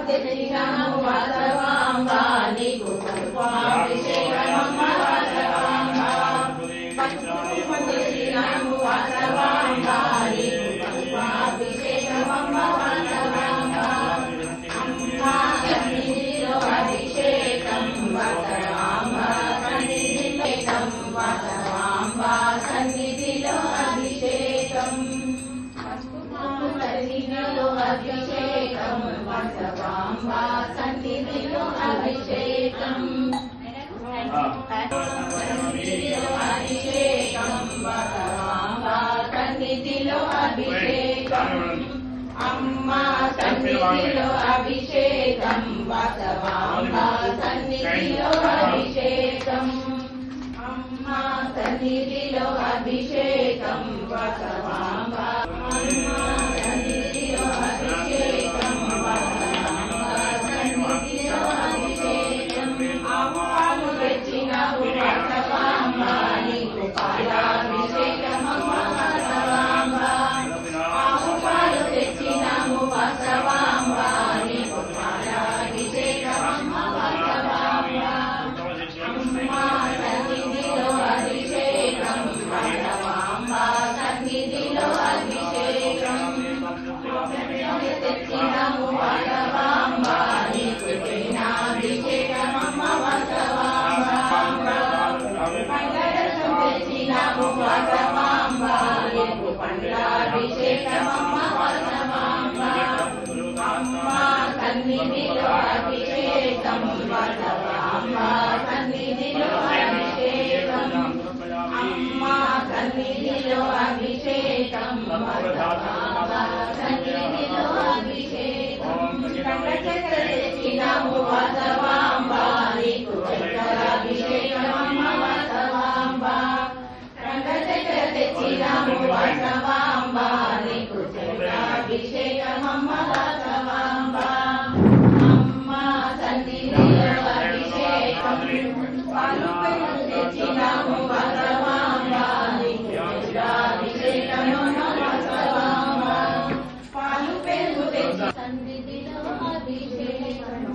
తెచ్చినాము వాసవాంబ నీకు పుష్పాభిషేకమమ్మ వాసవాంబ తెచ్చినాము వాసవాంబ నీకు పుష్పాభిషేకమమ్మ వాసవాంబ అమ్మ సన్నిధిలో అభిషేకం వాసవాంబ సన్నిధిలో అభిషేకం సన్నిధిలో అభిషేకం వాసవాంబ సన్నిధిలో అభిషేకం సన్నిధిలో అభిషేకం వాసవాంబ సన్నిధిలో అభిషేకం అమ్మ సన్నిధిలో అభిషేకం వాసవాంబ సన్నిధిలో అభిషేకం అమ్మ సన్నిధిలో అభిషేకం వాసవాంబ సన్నిధిలో అభిషేకం వాసవాంబ సన్నిధిలో అభిషేకం ఆవుపాలు తెచ్చినావు వాసవాంబ నీకు పాలాభిషేకమమ్మ వాసవాంబ ఆవుపాలు తెచ్చినాము వాసవాంబ నీకు పాలాభిషేకమమ్మ వాసవాంబ అమ్మ సన్నిధిలో అభిషేకం వాసవాంబ సన్నిధిలో అభిషేకం తెచ్చినాము వాసవాంబ నీకు జైనాభిషేకమమ్మ వాసవాంబ పండ్లరసం తెచ్చినాము వాసవాంబ నీకు పండ్లాభిషేకమమ్మ వాసవాంబ అమ్మ సన్నిధిలో అభిషేకం వాసవాంబ సన్నిధిలో అభిషేకం అమ్మ సన్నిధిలో అభిషేకం వాసవాంబ సన్నిధిలో అభిషేకం కంఠచక్ర తెచ్చినాము వాసవాంబ నీకు చక్రాభిషేకమమ్మ వాసవాంబ కంఠచక్ర తెచ్చినాము వాసవాంబ నీకు చక్రాభిషేకమమ్మ వాసవాంబ అమ్మ సన్నిధిలో అభిషేకం పాలు పెరుగు తెచ్చినాము వాసవాంబ నీకు చక్రాభిషేకమమ్మ వాసవాంబ పాలు పెరుగు తెచ్చి సన్నిధిలో అభిషేకం